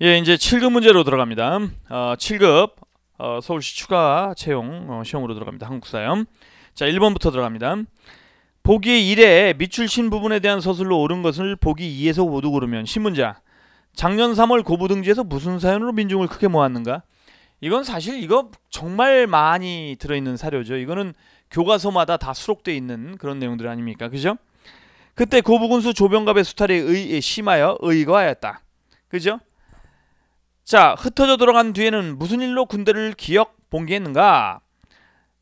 예, 이제 7급 문제로 들어갑니다. 7급 서울시 추가 채용 시험으로 들어갑니다. 한국사요. 자, 1번부터 들어갑니다. 보기 1에 밑줄 부분에 대한 서술로 옳은 것을 보기 2에서 모두 고르면 신문자. 작년 3월 고부등지에서 무슨 사연으로 민중을 크게 모았는가? 이건 사실 이거 정말 많이 들어있는 사료죠. 이거는 교과서마다 다 수록되어 있는 그런 내용들 아닙니까? 그죠? 그때 고부군수 조병갑의 수탈에 심하여 의거하였다. 그죠? 자, 흩어져 들어간 뒤에는 무슨 일로 군대를 기역 봉기했는가?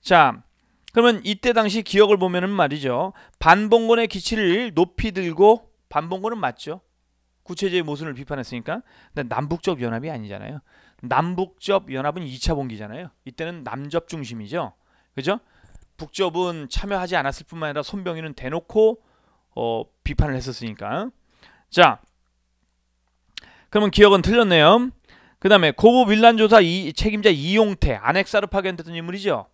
자, 그러면 이때 당시 기억을 보면은 말이죠. 반봉건의 기치를 높이 들고, 반봉건은 맞죠? 구체제의 모순을 비판했으니까. 근데 남북적 연합이 아니잖아요. 남북적 연합은 2차 봉기잖아요. 이때는 남접 중심이죠. 그죠? 북접은 참여하지 않았을 뿐만 아니라 손병희는 대놓고 비판을 했었으니까. 자, 그러면 기억은 틀렸네요. 그 다음에 고부 밀란 조사 책임자 이용태, 아넥사르 파견됐던 인물이죠.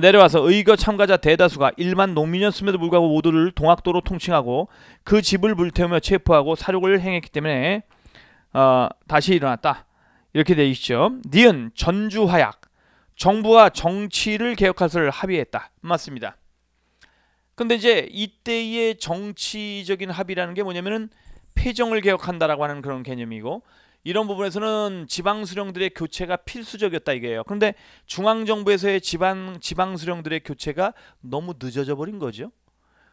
내려와서 의거 참가자 대다수가 일반 농민이었음에도 불구하고 모두를 동학도로 통칭하고 그 집을 불태우며 체포하고 사륙을 행했기 때문에 다시 일어났다. 이렇게 되어 있죠. 니은 전주화약, 정부와 정치를 개혁할 것을 합의했다. 맞습니다. 근데 이제 이때의 정치적인 합의라는 게 뭐냐면은 패정을 개혁한다라고 하는 그런 개념이고, 이런 부분에서는 지방수령들의 교체가 필수적이었다 이게요. 그런데 중앙정부에서의 지방수령들의 교체가 너무 늦어져 버린 거죠.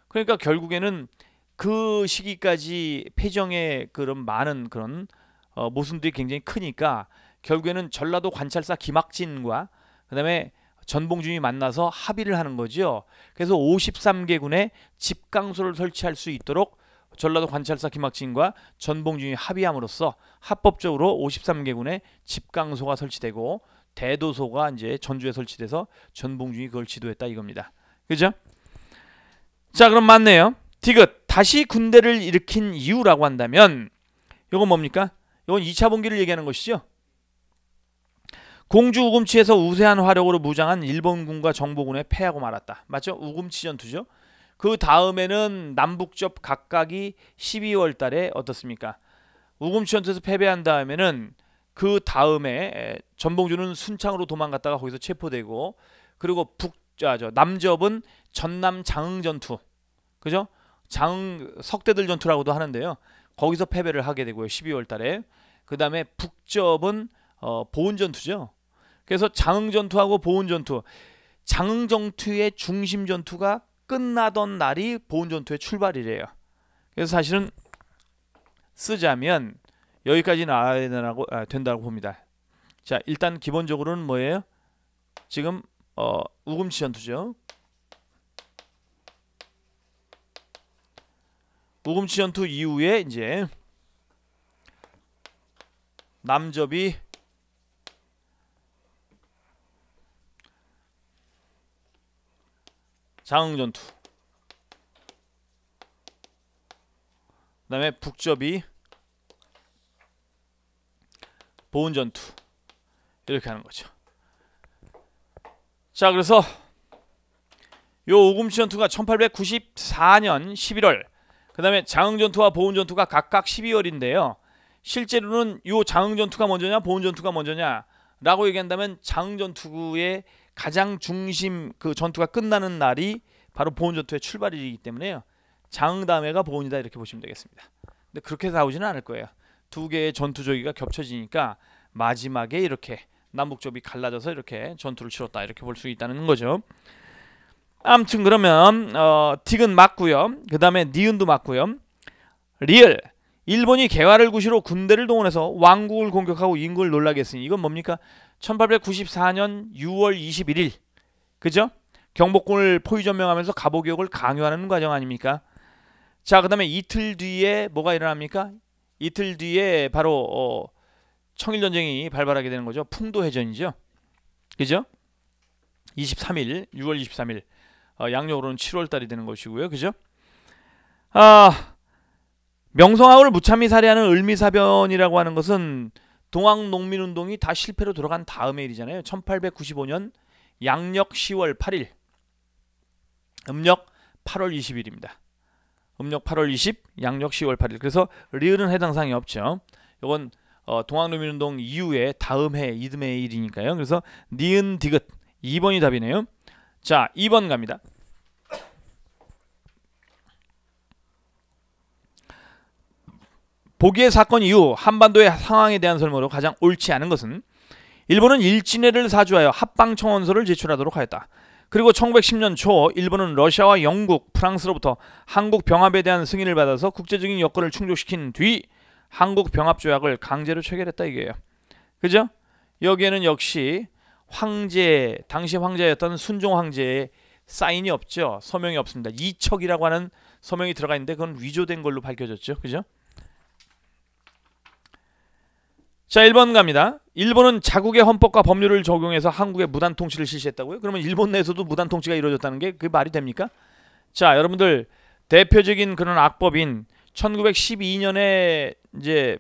그러니까 결국에는 그 시기까지 패정의 그런 많은 그런 모순들이 굉장히 크니까 결국에는 전라도 관찰사 김학진과 그 다음에 전봉준이 만나서 합의를 하는 거죠. 그래서 53개군에 집강소를 설치할 수 있도록 전라도 관찰사 김학진과 전봉준이 합의함으로써 합법적으로 53개군에 집강소가 설치되고 대도소가 이제 전주에 설치돼서 전봉준이 그걸 지도했다 이겁니다. 그죠? 자, 그럼 맞네요. 디귿, 다시 군대를 일으킨 이유라고 한다면 이건 뭡니까? 이건 2차 봉기를 얘기하는 것이죠. 공주 우금치에서 우세한 화력으로 무장한 일본군과 정보군에 패하고 말았다. 맞죠? 우금치 전투죠. 그 다음에는 남북접 각각이 12월 달에 어떻습니까? 우금치 전투에서 패배한 다음에는 그 다음에 전봉준은 순창으로 도망갔다가 거기서 체포되고, 그리고 남접은 전남 장흥 전투, 그죠? 장흥 석대들 전투라고도 하는데요. 거기서 패배를 하게 되고요. 12월 달에. 그 다음에 북접은 보은 전투죠. 그래서 장흥 전투하고 보은 전투, 장흥 전투의 중심 전투가 끝나던 날이 보은 전투의 출발이래요. 그래서 사실은 쓰자면 여기까지는 알아야 된다고 봅니다. 자, 일단 기본적으로는 뭐예요? 지금 우금치 전투죠. 우금치 전투 이후에 이제 남접이 장흥전투, 그 다음에 북접이 보은전투, 이렇게 하는 거죠. 자, 그래서 요 우금치 전투가 1894년 11월, 그 다음에 장흥전투와 보은전투가 각각 12월인데요. 실제로는 요 장흥전투가 먼저냐 보은전투가 먼저냐 라고 얘기한다면 장흥전투의 가장 중심 그 전투가 끝나는 날이 바로 보은전투의 출발이기 때문에요. 장흥 다음에가 보은이다 이렇게 보시면 되겠습니다. 근데 그렇게 나오지는 않을 거예요. 두 개의 전투 조기가 겹쳐지니까 마지막에 이렇게 남북접이 갈라져서 이렇게 전투를 치렀다 이렇게 볼 수 있다는 거죠. 아무튼 그러면 디귿 맞고요. 그 다음에 니은도 맞고요. 리을, 일본이 개화를 구시로 군대를 동원해서 왕국을 공격하고 인구를 놀라게 했으니 이건 뭡니까? 1894년 6월 21일 그죠? 경복궁을 포위점령하면서 가보개혁을 강요하는 과정 아닙니까? 자, 그 다음에 이틀 뒤에 뭐가 일어납니까? 이틀 뒤에 바로 청일전쟁이 발발하게 되는 거죠. 풍도해전이죠. 그죠? 23일 6월 23일 양력으로는 7월달이 되는 것이고요. 그죠? 명성황후를 무참히 살해하는 을미사변이라고 하는 것은 동학농민운동이 다 실패로 돌아간 다음의 일이잖아요. 1895년 양력 10월 8일, 음력 8월 20일입니다. 음력 8월 20, 양력 10월 8일. 그래서 리을은 해당 사항이 없죠. 이건 동학농민운동 이후에 다음 해 이듬해의 일이니까요. 그래서 니은 디귿 2번이 답이네요. 자, 2번 갑니다. 보기의 사건 이후 한반도의 상황에 대한 설명으로 가장 옳지 않은 것은 일본은 일진회를 사주하여 합방청원서를 제출하도록 하였다. 그리고 1910년 초 일본은 러시아와 영국, 프랑스로부터 한국 병합에 대한 승인을 받아서 국제적인 여건을 충족시킨 뒤 한국 병합조약을 강제로 체결했다 이게요. 그죠? 여기에는 역시 황제, 당시 황제였던 순종 황제의 사인이 없죠. 서명이 없습니다. 이척이라고 하는 서명이 들어가 있는데 그건 위조된 걸로 밝혀졌죠. 그죠? 자, 1번 갑니다. 일본은 자국의 헌법과 법률을 적용해서 한국의 무단 통치를 실시했다고요? 그러면 일본 내에서도 무단 통치가 이루어졌다는 게 그게 말이 됩니까? 자, 여러분들 대표적인 그런 악법인 1912년에 이제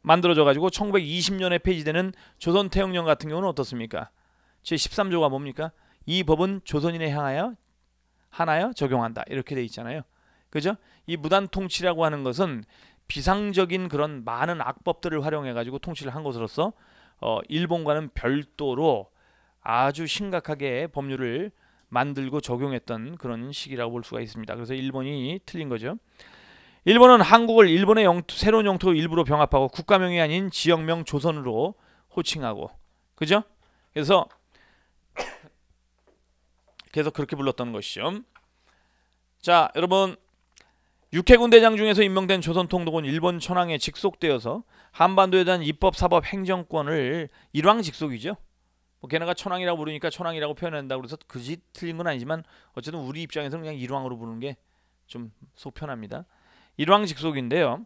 만들어져 가지고 1920년에 폐지되는 조선태영령 같은 경우는 어떻습니까? 제13조가 뭡니까? 이 법은 조선인에 향하여 하나여 적용한다. 이렇게 돼 있잖아요. 그죠? 이 무단 통치라고 하는 것은 비상적인 그런 많은 악법들을 활용해 가지고 통치를 한 것으로서 일본과는 별도로 아주 심각하게 법률을 만들고 적용했던 그런 시기라고 볼 수가 있습니다. 그래서 일본이 틀린 거죠. 일본은 한국을 일본의 새로운 영토 일부로 병합하고 국가명이 아닌 지역명 조선으로 호칭하고, 그죠? 그래서 계속 그렇게 불렀던 것이죠. 자, 여러분, 육해군 대장 중에서 임명된 조선통독은 일본 천황에 직속되어서 한반도에 대한 입법, 사법, 행정권을 일왕 직속이죠. 뭐 걔네가 천황이라고 부르니까 천황이라고 표현한다고 그래서 그지 틀린 건 아니지만 어쨌든 우리 입장에서는 그냥 일왕으로 부르는 게 좀 속 편합니다. 일왕 직속인데요.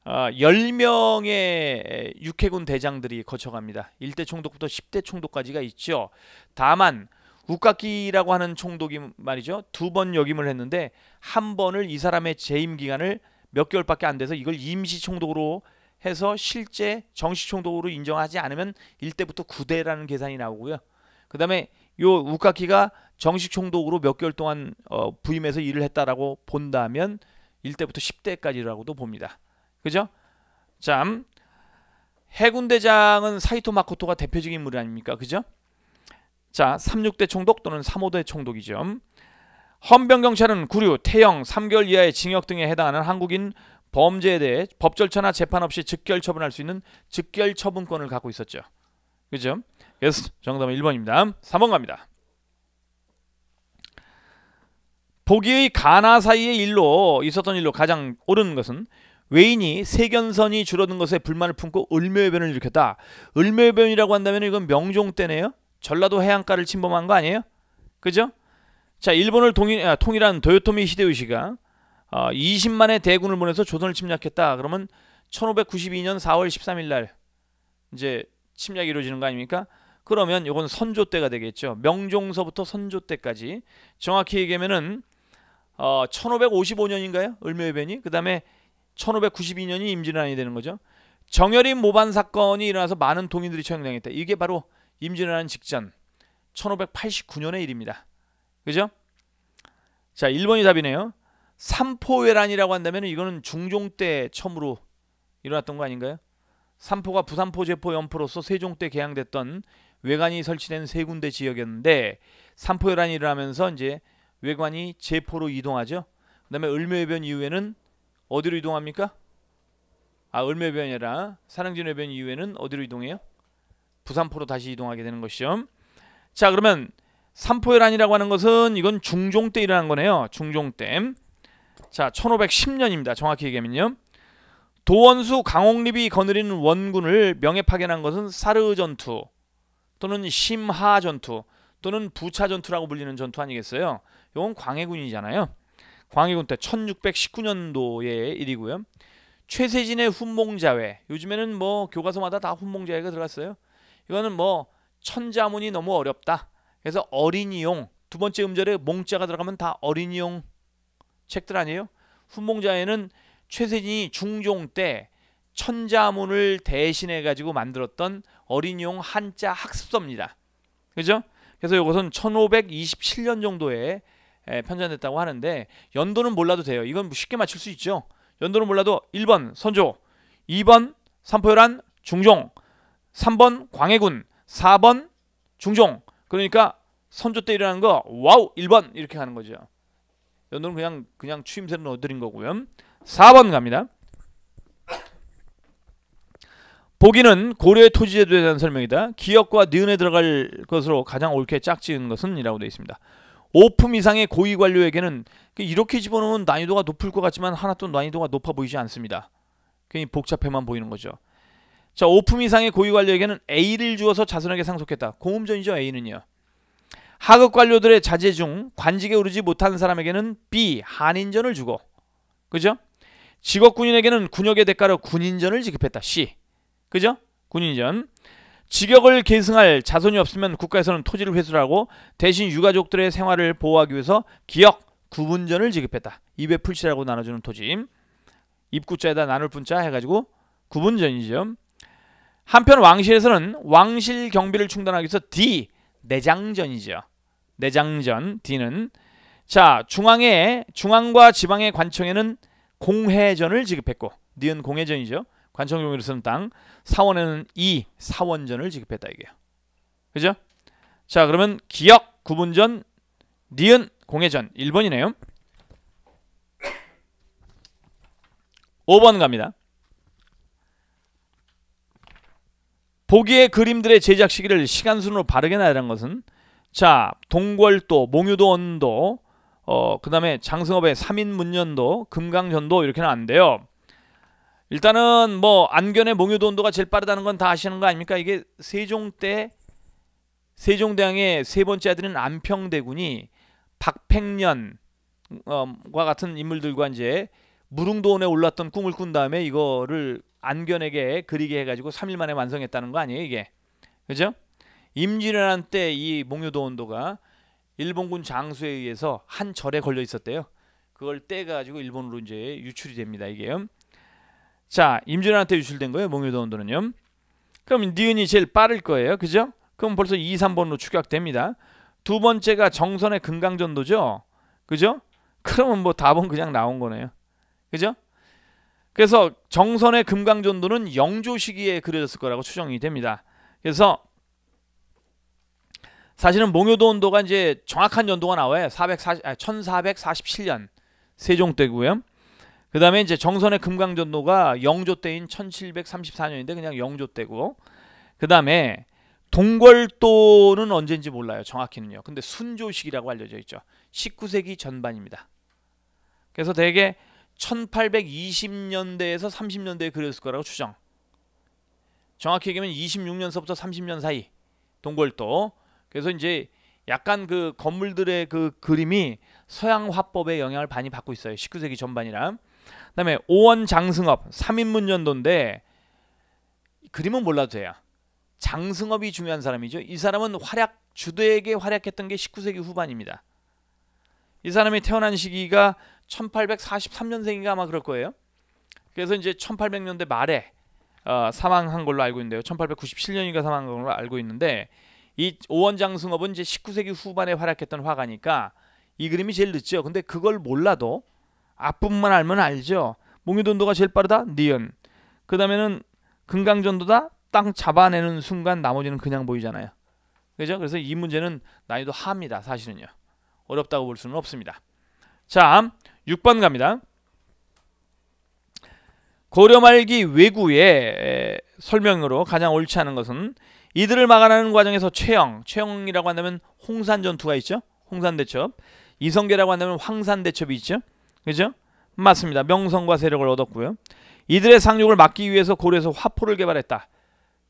10명의 육해군 대장들이 거쳐갑니다. 1대 총독부터 10대 총독까지가 있죠. 다만 우카키라고 하는 총독이 말이죠. 2번 역임을 했는데 한 번을 이 사람의 재임 기간을 몇 개월밖에 안 돼서 이걸 임시 총독으로 해서 실제 정식 총독으로 인정하지 않으면 1대부터 9대라는 계산이 나오고요. 그 다음에 요 우카키가 정식 총독으로 몇 개월 동안 부임해서 일을 했다라고 본다면 1대부터 10대까지라고도 봅니다. 그죠? 참, 해군대장은 사이토 마코토가 대표적인 인물 아닙니까? 그죠? 자, 36대 총독 또는 35대 총독이죠. 헌병경찰은 구류, 태형, 3개월 이하의 징역 등에 해당하는 한국인 범죄에 대해 법 절차나 재판 없이 즉결 처분할 수 있는 즉결 처분권을 갖고 있었죠. 그죠? 그래서 정답은 1번입니다. 3번 갑니다. 보기의 가나 사이의 일로 있었던 일로 가장 옳은 것은 외인이 세견선이 줄어든 것에 불만을 품고 을묘해변을 일으켰다. 을묘해변이라고 한다면 이건 명종 때네요. 전라도 해안가를 침범한 거 아니에요? 그죠? 자, 일본을 통일한 도요토미 히데요시가 20만의 대군을 보내서 조선을 침략했다. 그러면 1592년 4월 13일 날 이제 침략이 이루어지는 거 아닙니까? 그러면 이건 선조 때가 되겠죠. 명종서부터 선조 때까지 정확히 얘기하면은 1555년인가요? 을묘해변이. 그 다음에 1592년이 임진왜란이 되는 거죠. 정열인 모반 사건이 일어나서 많은 동인들이 처형당했다. 이게 바로 임진왜란 직전 1589년의 일입니다. 그죠? 자, 1번이 답이네요. 삼포회란이라고 한다면 이거는 중종 때 처음으로 일어났던 거 아닌가요? 삼포가 부산포, 제포, 연포로서 세종 때 개항됐던 외관이 설치된 세 군데 지역이었는데 삼포회란이 일어나면서 이제 외관이 제포로 이동하죠. 그 다음에 을묘해변 이후에는 어디로 이동합니까? 을묘해변이 아니라 산흥진해변 이후에는 어디로 이동해요? 부산포로 다시 이동하게 되는 것이죠. 자, 그러면 삼포회란이라고 하는 것은 이건 중종 때 일어난 거네요. 중종 때. 자, 1510년입니다. 정확히 얘기하면요. 도원수 강옥립이 거느리는 원군을 명예 파견한 것은 사르 전투 또는 심하 전투 또는 부차 전투라고 불리는 전투 아니겠어요? 이건 광해군이잖아요. 광해군 때 1619년도의 일이고요. 최세진의 훈몽자회. 요즘에는 뭐 교과서마다 다 훈몽자회가 들어갔어요. 이거는 뭐 천자문이 너무 어렵다. 그래서 어린이용, 두 번째 음절에 몽자가 들어가면 다 어린이용 책들 아니에요? 훈몽자회는 최세진이 중종 때 천자문을 대신해 가지고 만들었던 어린이용 한자 학습서입니다. 그죠? 그래서 이것은 1527년 정도에 편찬됐다고 하는데 연도는 몰라도 돼요. 이건 쉽게 맞출 수 있죠. 연도는 몰라도 1번 선조, 2번 삼포열한 중종, 3번 광해군, 4번 중종. 그러니까 선조 때 일어난 거 와우 1번 이렇게 가는 거죠. 여러분은 그냥 추임새를 넣어드린 거고요. 4번 갑니다. 보기는 고려의 토지제도에 대한 설명이다. 기역과 니은에 들어갈 것으로 가장 옳게 짝지은 것은 이라고 되어 있습니다. 5품 이상의 고위 관료에게는 이렇게 집어넣으면 난이도가 높을 것 같지만 하나도 난이도가 높아 보이지 않습니다. 괜히 복잡해만 보이는 거죠. 자, 5품 이상의 고위 관료에게는 A를 주어서 자선하게 상속했다. 공음전이죠. A는요. 하급 관료들의 자제 중 관직에 오르지 못한 사람에게는 B 한인전을 주고, 그죠? 직업군인에게는 군역의 대가로 군인전을 지급했다. C, 그죠? 군인전. 직역을 계승할 자손이 없으면 국가에서는 토지를 회수하고 대신 유가족들의 생활을 보호하기 위해서 기역 구분전을 지급했다. 입에 풀칠하고 나눠주는 토지. 입구자에다 나눌 분자 해가지고 구분전이죠. 한편 왕실에서는 왕실 경비를 충당하기 위해서 D 내장전이죠. 내장전 D는 자 중앙과 지방의 관청에는 공회전을 지급했고 니은 공회전이죠. 관청용으로 쓰는 땅. 사원에는 E 사원전을 지급했다 이게요. 그죠? 자 그러면 기역 구분전 니은 공회전 1번이네요. 5번 갑니다. 보기의 그림들의 제작 시기를 시간순으로 바르게 나열한 것은 자 동궐도, 몽유도 언도, 그 다음에 장승업의 삼인문년도, 금강전도 이렇게는 안 돼요. 일단은 뭐 안견의 몽유도 언도가 제일 빠르다는 건 다 아시는 거 아닙니까? 이게 세종 때 세종대왕의 세 번째 아들인 안평대군이 박팽년과 같은 인물들과 이제 무릉도원에 올랐던 꿈을 꾼 다음에 이거를 안견에게 그리게 해가지고 3일 만에 완성했다는 거 아니에요 이게. 그죠? 임진왜란 때 이 몽유도 언도가 일본군 장수에 의해서 한 절에 걸려 있었대요. 그걸 떼가지고 일본으로 이제 유출이 됩니다 이게요. 자 임진왜란 때 유출된 거예요 몽유도 언도는요. 그럼 니은이 제일 빠를 거예요. 그죠? 그럼 벌써 2, 3번으로 추격됩니다. 두 번째가 정선의 금강전도죠. 그죠? 그러면 뭐 답은 그냥 나온 거네요. 그죠? 그래서 정선의 금강전도는 영조 시기에 그려졌을 거라고 추정이 됩니다. 그래서 사실은 몽유도 언도가 이제 정확한 연도가 나와요. 1447년 세종 때고요. 그 다음에 이제 정선의 금강전도가 영조 때인 1734년인데 그냥 영조 때고, 그 다음에 동궐도는 언제인지 몰라요 정확히는요. 근데 순조식이라고 알려져 있죠. 19세기 전반입니다. 그래서 대개 1820년대에서 30년대에 그렸을 거라고 추정. 정확히 얘기하면 26년서부터 30년 사이 동궐도. 그래서 이제 약간 그 건물들의 그 그림이 서양 화법의 영향을 많이 받고 있어요. 19세기 전반이라. 그다음에 오원 장승업 3인문년도인데 그림은 몰라도 돼요. 장승업이 중요한 사람이죠. 이 사람은 주되게 활약했던 게 19세기 후반입니다. 이 사람이 태어난 시기가 1843년생인가 아마 그럴 거예요. 그래서 이제 1800년대 말에 사망한 걸로 알고 있는데요. 1897년인가 사망한 걸로 알고 있는데 이 오원장승업은 이제 19세기 후반에 활약했던 화가니까 이 그림이 제일 늦죠. 근데 그걸 몰라도 앞부분만 알면 알죠. 몽유도 언도가 제일 빠르다? 니은. 그 다음에는 금강전도다? 땅 잡아내는 순간 나머지는 그냥 보이잖아요. 그죠? 그래서 이 문제는 난이도 하입니다. 사실은요. 어렵다고 볼 수는 없습니다. 자, 6번 갑니다. 고려 말기 왜구의 설명으로 가장 옳지 않은 것은 이들을 막아내는 과정에서 최영이라고 한다면 홍산전투가 있죠. 홍산대첩. 이성계라고 한다면 황산대첩이 있죠. 그죠? 맞습니다. 명성과 세력을 얻었고요. 이들의 상륙을 막기 위해서 고려에서 화포를 개발했다.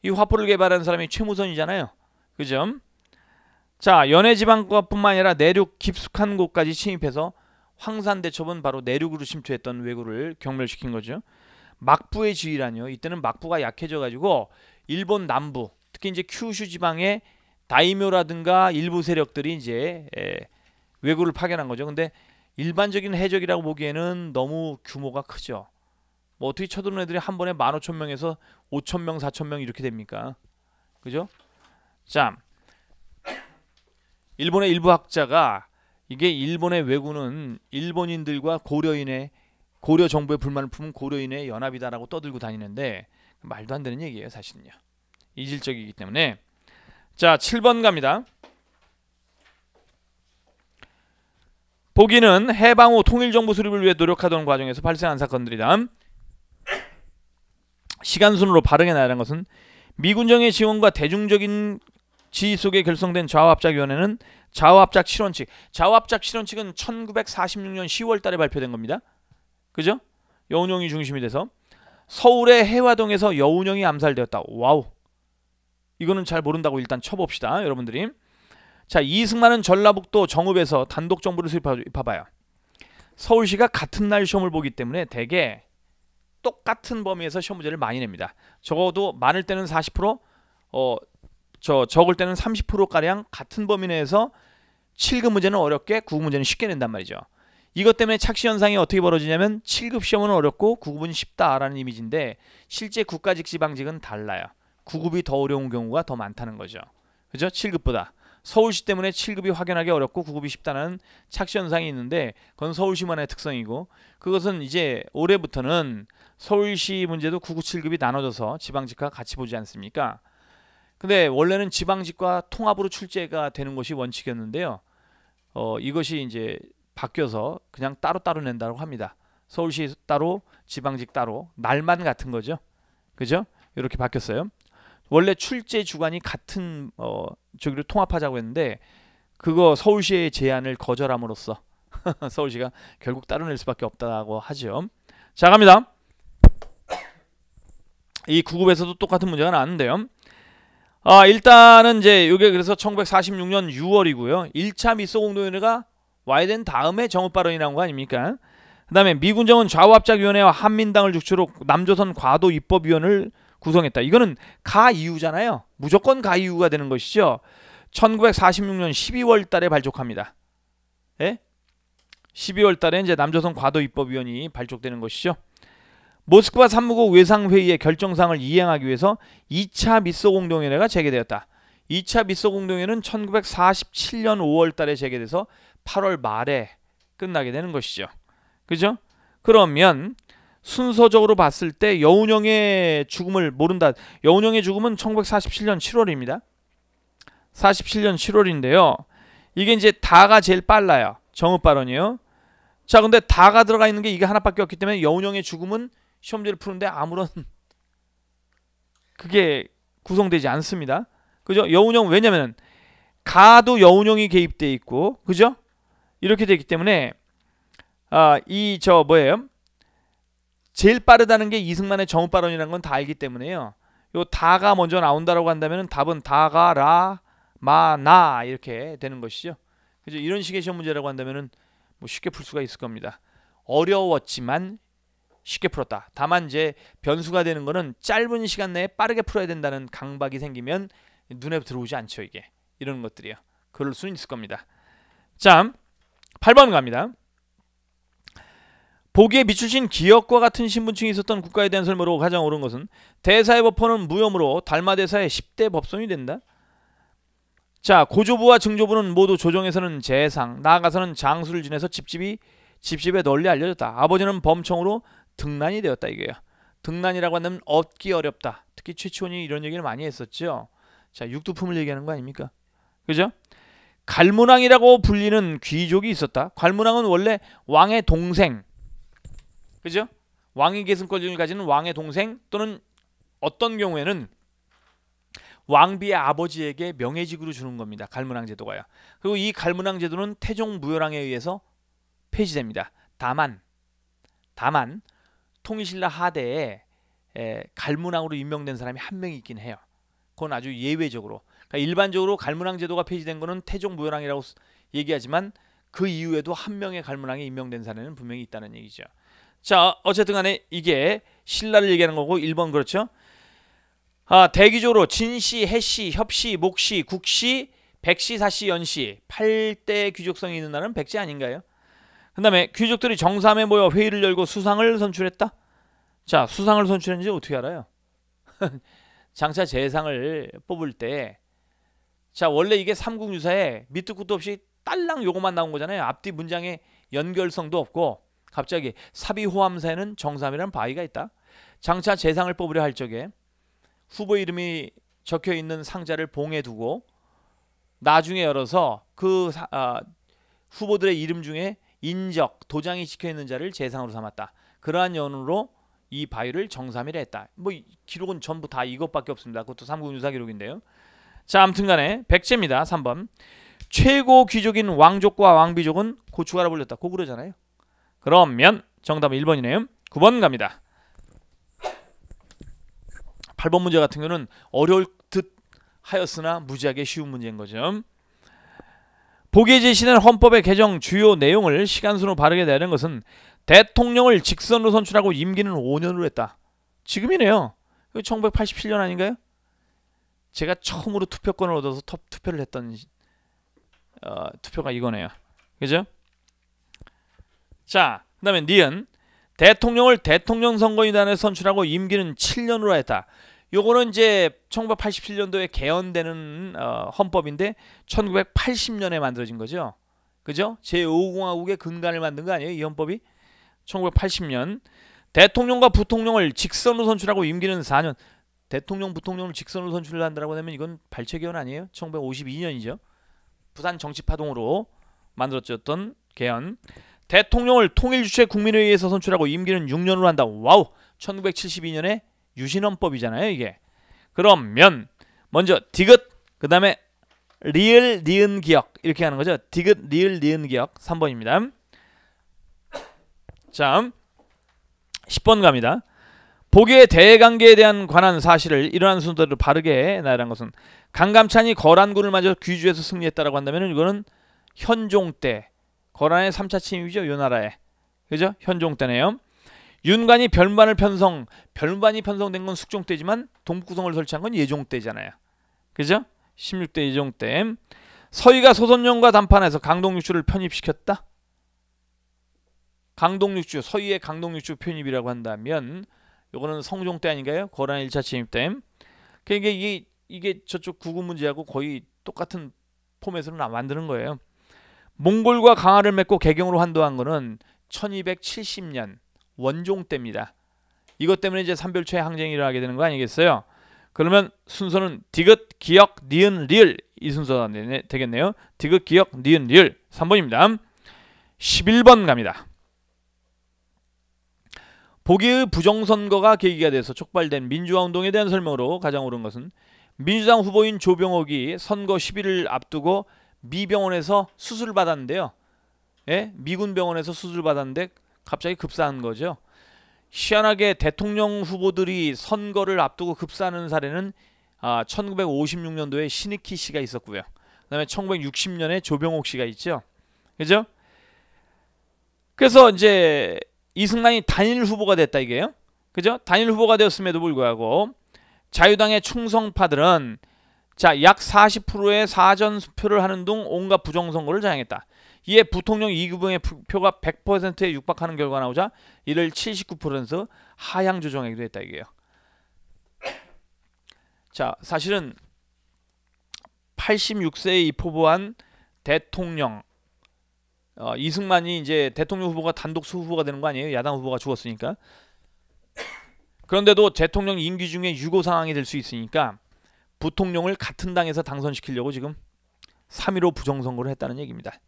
이 화포를 개발한 사람이 최무선이잖아요. 그죠? 자, 연해지방뿐만 아니라 내륙 깊숙한 곳까지 침입해서 황산대첩은 바로 내륙으로 침투했던 왜구를 경멸시킨 거죠. 막부의 지위라뇨. 이때는 막부가 약해져가지고 일본 남부, 특히 이제 큐슈 지방의 다이묘라든가 일부 세력들이 이제 왜구를 파견한 거죠. 근데 일반적인 해적이라고 보기에는 너무 규모가 크죠. 뭐 어떻게 쳐드는 애들이 한 번에 15,000명에서 5,000명, 4,000명 이렇게 됩니까? 그죠? 자, 일본의 일부 학자가 이게 일본의 왜구는 일본인들과 고려 정부의 불만을 품은 고려인의 연합이다라고 떠들고 다니는데 말도 안 되는 얘기예요, 사실은요. 이질적이기 때문에. 자, 7번 갑니다. 보기는 해방 후 통일정부 수립을 위해 노력하던 과정에서 발생한 사건들이다. 시간순으로 바르게 나열한 것은 미군정의 지원과 대중적인 지지 속에 결성된 좌우합작위원회는 좌우합작 실현칙. 좌우합작 실현칙은 1946년 10월 달에 발표된 겁니다. 그죠? 여운형이 중심이 돼서 서울의 해화동에서 여운형이 암살되었다. 와우. 이거는 잘 모른다고 일단 쳐봅시다, 여러분들이. 자, 이승만은 전라북도 정읍에서 단독 정부를 수립해봐요. 서울시가 같은 날 시험을 보기 때문에 대개 똑같은 범위에서 시험 문제를 많이 냅니다. 적어도 많을 때는 40%, 적을 때는 30%가량 같은 범위 내에서 7급 문제는 어렵게 9급 문제는 쉽게 낸단 말이죠. 이것 때문에 착시 현상이 어떻게 벌어지냐면 7급 시험은 어렵고 9급은 쉽다라는 이미지인데 실제 국가직 지방직은 달라요. 9급이 더 어려운 경우가 더 많다는 거죠. 그죠? 7급보다. 서울시 때문에 7급이 확연하게 어렵고 9급이 쉽다는 착시 현상이 있는데 그건 서울시만의 특성이고, 그것은 이제 올해부터는 서울시 문제도 9급, 7급이 나눠져서 지방직과 같이 보지 않습니까? 근데 원래는 지방직과 통합으로 출제가 되는 것이 원칙이었는데요. 이것이 이제 바뀌어서 그냥 따로따로 낸다고 합니다. 서울시 따로, 지방직 따로, 날만 같은 거죠. 그죠? 이렇게 바뀌었어요. 원래 출제 주관이 같은 저기를 통합하자고 했는데 그거 서울시의 제안을 거절함으로써 서울시가 결국 따로 낼 수밖에 없다고 하죠. 자, 갑니다. 이 9급에서도 똑같은 문제가 나왔는데요. 일단은 이제 이게 그래서 1946년 6월이고요. 1차 미소공동위원회가 와야 된 다음에 정읍발언이 나온 거 아닙니까? 그 다음에 미군정은 좌우합작위원회와 한민당을 주축으로 남조선 과도 입법위원을 구성했다. 이거는 가이유잖아요. 무조건 가이유가 되는 것이죠. 1946년 12월 달에 발족합니다. 예? 12월 달에 이제 남조선 과도 입법위원이 발족되는 것이죠. 모스크바 산무국 외상회의의 결정사항을 이행하기 위해서 2차 미소공동위원회가 재개되었다. 2차 미소공동위원회는 1947년 5월 달에 재개돼서 8월 말에 끝나게 되는 것이죠. 그죠? 그러면 순서적으로 봤을 때 여운형의 죽음을 모른다. 여운형의 죽음은 1947년 7월입니다. 47년 7월인데요. 이게 이제 다가 제일 빨라요. 정읍발언이요. 자, 근데 다가 들어가 있는 게 이게 하나밖에 없기 때문에 여운형의 죽음은 시험지를 푸는데 아무런 그게 구성되지 않습니다. 그죠? 여운형, 왜냐면 가도 여운형이 개입되어 있고, 그죠? 이렇게 되기 때문에 뭐예요? 제일 빠르다는 게 이승만의 정읍발언이라는 건 다 알기 때문에요. 요 다가 먼저 나온다라고 한다면 답은 다가, 라, 마, 나 이렇게 되는 것이죠. 그죠? 이런 식의 시험 문제라고 한다면은 뭐 쉽게 풀 수가 있을 겁니다. 어려웠지만 쉽게 풀었다. 다만 이제 변수가 되는 거는 짧은 시간 내에 빠르게 풀어야 된다는 강박이 생기면 눈에 들어오지 않죠, 이게. 이런 것들이요. 그럴 수는 있을 겁니다. 자, 8번 갑니다. 보기에 미출신 기역과 같은 신분층이 있었던 국가에 대한 설명으로 가장 옳은 것은 대사의 법헌은 무혐의로 달마대사의 10대 법선이 된다. 자, 고조부와 증조부는 모두 조정에서는 재상, 나아가서는 장수를 지내서 집집에 널리 알려졌다. 아버지는 범청으로 등난이 되었다, 이게요. 등난이라고 하면 얻기 어렵다. 특히 최치원이 이런 얘기를 많이 했었죠. 자, 육두품을 얘기하는 거 아닙니까? 그죠? 갈문왕이라고 불리는 귀족이 있었다. 갈문왕은 원래 왕의 동생, 그죠? 왕위 계승권을 가지는 왕의 동생, 또는 어떤 경우에는 왕비의 아버지에게 명예직으로 주는 겁니다. 갈문왕 제도가요. 그리고 이 갈문왕 제도는 태종 무열왕에 의해서 폐지됩니다. 다만 통일신라 하대에 갈문왕으로 임명된 사람이 한 명 있긴 해요. 그건 아주 예외적으로. 그러니까 일반적으로 갈문왕 제도가 폐지된 거는 태종 무열왕이라고 얘기하지만 그 이후에도 한 명의 갈문왕이 임명된 사례는 분명히 있다는 얘기죠. 자, 어쨌든 간에 이게 신라를 얘기하는 거고 1번 그렇죠? 대기적으로 진시, 해시, 협시, 목시, 국시, 백시, 사시, 연시 8대 귀족성이 있는 나라는 백제 아닌가요? 그 다음에 귀족들이 정삼에 모여 회의를 열고 수상을 선출했다. 자, 수상을 선출했는지 어떻게 알아요? 장차 재상을 뽑을 때, 자, 원래 이게 삼국유사에 밑도 끝도 없이 딸랑 요거만 나온 거잖아요. 앞뒤 문장에 연결성도 없고 갑자기 사비호암사에는 정삼이라는 바위가 있다. 장차 재상을 뽑으려 할 적에 후보 이름이 적혀 있는 상자를 봉에 두고 나중에 열어서 후보들의 이름 중에 인적, 도장이 찍혀 있는 자를 재상으로 삼았다. 그러한 연으로 이 바위를 정삼이라 했다. 뭐 기록은 전부 다 이것밖에 없습니다. 그것도 삼국유사 기록인데요. 자, 아무튼간에 백제입니다. 3번. 최고 귀족인 왕족과 왕비족은 고추가라 불렸다. 고구려잖아요. 그러면 정답은 1번이네요. 9번 갑니다. 8번 문제 같은 경우는 어려울 듯 하였으나 무지하게 쉬운 문제인 거죠. 보기에 제시된 헌법의 개정 주요 내용을 시간순으로 바르게 내는 것은 대통령을 직선으로 선출하고 임기는 5년으로 했다. 지금이네요. 1987년 아닌가요? 제가 처음으로 투표권을 얻어서 투표를 했던 투표가 이거네요. 그죠? 자, 그 다음에 니은 대통령을 대통령 선거인단에 선출하고 임기는 7년으로 했다. 요거는 이제 1987년도에 개헌되는 헌법인데 1980년에 만들어진 거죠. 그죠? 제5공화국의 근간을 만든 거 아니에요? 이 헌법이? 1980년. 대통령과 부통령을 직선으로 선출하고 임기는 4년. 대통령, 부통령을 직선으로 선출을 한다고 하면 이건 발췌개헌 아니에요? 1952년이죠. 부산 정치파동으로 만들어졌던 개헌. 대통령을 통일주체 국민회의에서 선출하고 임기는 6년으로 한다. 와우! 1972년에 유신헌법이잖아요, 이게. 그러면 먼저 디귿, 그 다음에 리을, 니은, 기역 이렇게 하는 거죠. 디귿, 리을, 니은, 기역 3번입니다. 자, 10번 갑니다. 보기의 대관계에 대한 관한 사실을 일어난 순서대로 바르게 나열한 것은 강감찬이 거란군을 맞아 귀주에서 승리했다라고 한다면 이거는 현종 때 거란의 3차 침입이죠. 요 나라에. 그죠? 현종 때네요. 윤관이 별반이 편성된 건 숙종 때지만 동구성을 설치한 건 예종 때잖아요. 그죠? 16대 예종 때. 서희가 소선영과 담판해서 강동육주를 편입시켰다. 강동육주, 서희의 강동육주 편입이라고 한다면 요거는 성종 때 아닌가요? 거란의 1차 침입 때. 그러니까 이게 저쪽 구구 문제하고 거의 똑같은 포맷으로 만드는 거예요. 몽골과 강화를 맺고 개경으로 한도한 거는 1270년 원종 때입니다. 이것 때문에 이제 삼별초의 항쟁이 일어나게 되는 거 아니겠어요? 그러면 순서는 디귿, 기역, 니은, 리을 이 순서가 되겠네요. 디귿, 기역, 니은, 리을 3번입니다. 11번 갑니다. 보기의 부정선거가 계기가 돼서 촉발된 민주화운동에 대한 설명으로 가장 옳은 것은 민주당 후보인 조병옥이 선거 10일을 앞두고 미병원에서 수술을 받았는데요. 예? 미군 병원에서 수술을 받았는데 갑자기 급사한 거죠. 희한하게 대통령 후보들이 선거를 앞두고 급사하는 사례는 1956년도에 신익희 씨가 있었고요. 그 다음에 1960년에 조병옥 씨가 있죠. 그죠? 그래서 이제 이승만이 단일 후보가 됐다 이게요. 그죠? 단일 후보가 되었음에도 불구하고 자유당의 충성파들은 약 40%의 사전투표를 하는 등 온갖 부정선거를 자행했다. 이에 부통령 이규봉의 표가 100%에 육박하는 결과가 나오자 이를 79% 하향 조정하기도 했다 이게요. 자, 사실은 86세에 입후보한 대통령 이승만이 이제 대통령 후보가 단독 후보가 되는 거 아니에요? 야당 후보가 죽었으니까. 그런데도 대통령 임기 중에 유고 상황이 될 수 있으니까 부통령을 같은 당에서 당선시키려고 지금 3.15 부정선거를 했다는 얘기입니다.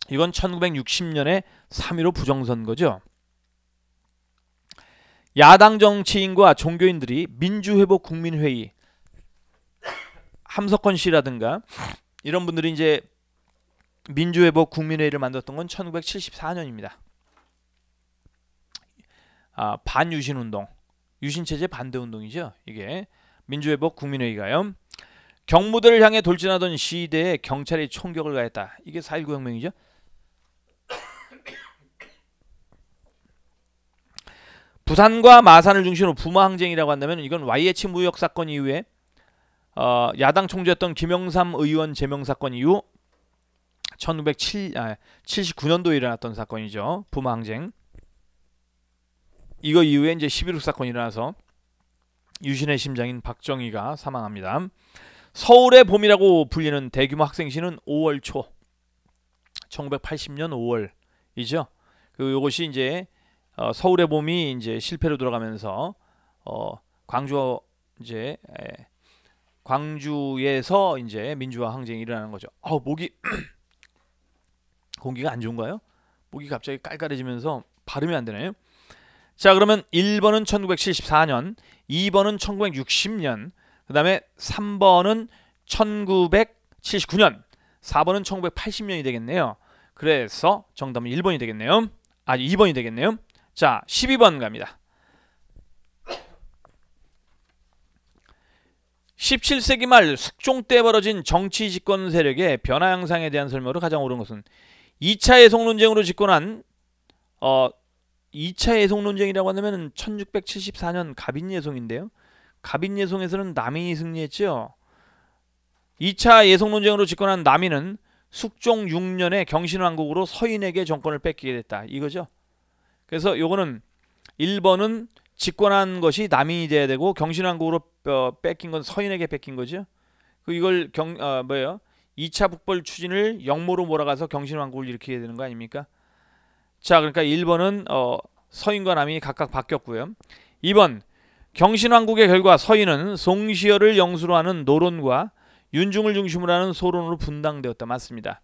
이건 1960년에 3.15 부정선거죠. 야당 정치인과 종교인들이 민주회복 국민회의 함석헌 씨라든가 이런 분들이 이제 민주회복 국민회의를 만들었던 건 1974년입니다. 반유신운동, 유신체제 반대운동이죠. 이게 민주회복 국민회의가요. 경무대를 향해 돌진하던 시위대에 경찰이 총격을 가했다. 이게 4.19 혁명이죠. 부산과 마산을 중심으로 부마항쟁이라고 한다면 이건 YH 무역 사건 이후에 야당 총재였던 김영삼 의원 제명 사건 이후 1979년도에 일어났던 사건이죠. 부마항쟁. 이거 이후에 이제 11.6 사건이 일어나서 유신의 심장인 박정희가 사망합니다. 서울의 봄이라고 불리는 대규모 학생시는 5월 초 1980년 5월이죠. 요것이 이제 서울의 봄이 이제 실패로 돌아가면서 광주 이제 광주에서 이제 민주화 항쟁이 일어나는 거죠. 목이 공기가 안 좋은가요? 목이 갑자기 깔깔해지면서 발음이 안 되네요. 자, 그러면 1번은 1974년, 2번은 1960년, 그 다음에 3번은 1979년, 4번은 1980년이 되겠네요. 그래서 정답은 1번이 되겠네요. 2번이 되겠네요. 자, 12번 갑니다. 17세기 말 숙종 때 벌어진 정치 집권 세력의 변화 양상에 대한 설명으로 가장 옳은 것은 2차 예송 논쟁으로 집권한 2차 예송 논쟁이라고 한다면 1674년 갑인 예송인데요. 갑인 예송에서는 남인이 승리했죠. 2차 예송 논쟁으로 집권한 남인은 숙종 6년에 경신왕국으로 서인에게 정권을 뺏기게 됐다. 이거죠. 그래서 요거는 1번은 집권한 것이 남인이 돼야 되고 경신왕국으로 뺏긴 건 서인에게 뺏긴 거죠. 이걸 2차 북벌 추진을 역모로 몰아가서 경신왕국을 일으키게 되는 거 아닙니까? 자, 그러니까 1번은 서인과 남인이 각각 바뀌었고요. 2번 경신왕국의 결과 서인은 송시열을 영수로 하는 노론과 윤중을 중심으로 하는 소론으로 분당되었다. 맞습니다.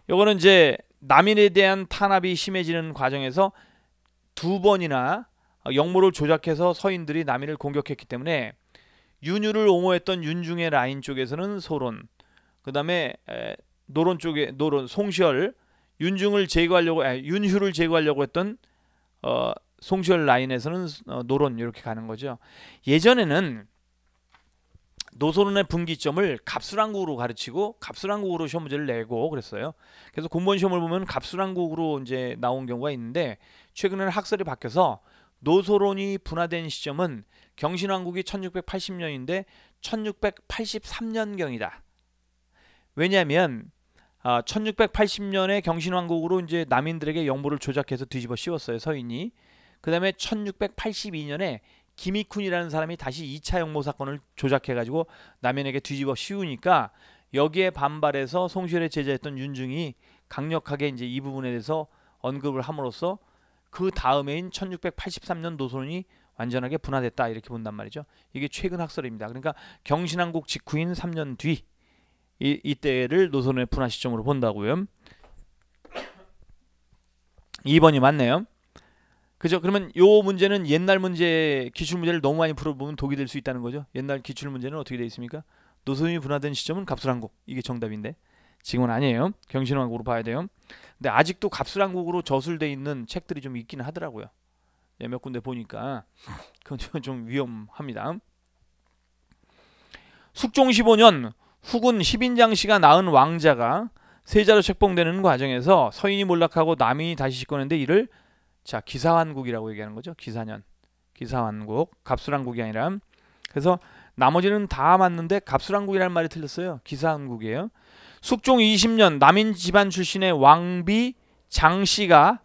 요거는 이제 남인에 대한 탄압이 심해지는 과정에서 2번이나 역모를 조작해서 서인들이 남인을 공격했기 때문에 윤유를 옹호했던 윤중의 라인 쪽에서는 소론, 그 다음에 노론 쪽에 송시열, 윤중을 제거하려고 윤휴를 제거하려고 했던 송시열 라인에서는 노론, 이렇게 가는 거죠. 예전에는 노소론의 분기점을 갑술왕국으로 가르치고 갑술왕국으로 시험 문제를 내고 그랬어요. 그래서 공무원 시험을 보면 갑술왕국으로 이제 나온 경우가 있는데 최근에는 학설이 바뀌어서 노소론이 분화된 시점은 경신왕국이 1680년인데 1683년경이다. 왜냐하면 1680년에 경신왕국으로 이제 남인들에게 영모를 조작해서 뒤집어 씌웠어요, 서인이. 그 다음에 1682년에 김익훈이라는 사람이 다시 2차 영모 사건을 조작해가지고 남인에게 뒤집어 씌우니까 여기에 반발해서 송시열의 제자였던 윤중이 강력하게 이제 이 부분에 대해서 언급을 함으로써 그 다음해인 1683년 노소론이 완전하게 분화됐다, 이렇게 본단 말이죠. 이게 최근 학설입니다. 그러니까 경신왕국 직후인 3년 뒤 이때를 노소론의 분화 시점으로 본다고요. 2번이 맞네요. 그죠? 그러면 요 문제는 옛날 문제, 기출문제를 너무 많이 풀어보면 독이 될 수 있다는 거죠. 옛날 기출문제는 어떻게 되어 있습니까? 노소론이 분화된 시점은 갑술왕국, 이게 정답인데 지금은 아니에요. 경신왕국으로 봐야 돼요. 근데 아직도 갑술왕국으로 저술돼 있는 책들이 좀 있기는 하더라고요. 몇 군데 보니까 그건 좀 위험합니다. 숙종 15년 후군 희빈장씨가 낳은 왕자가 세자로 책봉되는 과정에서 서인이 몰락하고 남인이 다시 집권했는데 이를 기사환국이라고 얘기하는 거죠. 기사년, 기사환국, 갑술왕국이 아니라. 그래서 나머지는 다 맞는데 갑술왕국이라는 말이 틀렸어요. 기사환국이에요. 숙종 20년 남인 집안 출신의 왕비 장씨가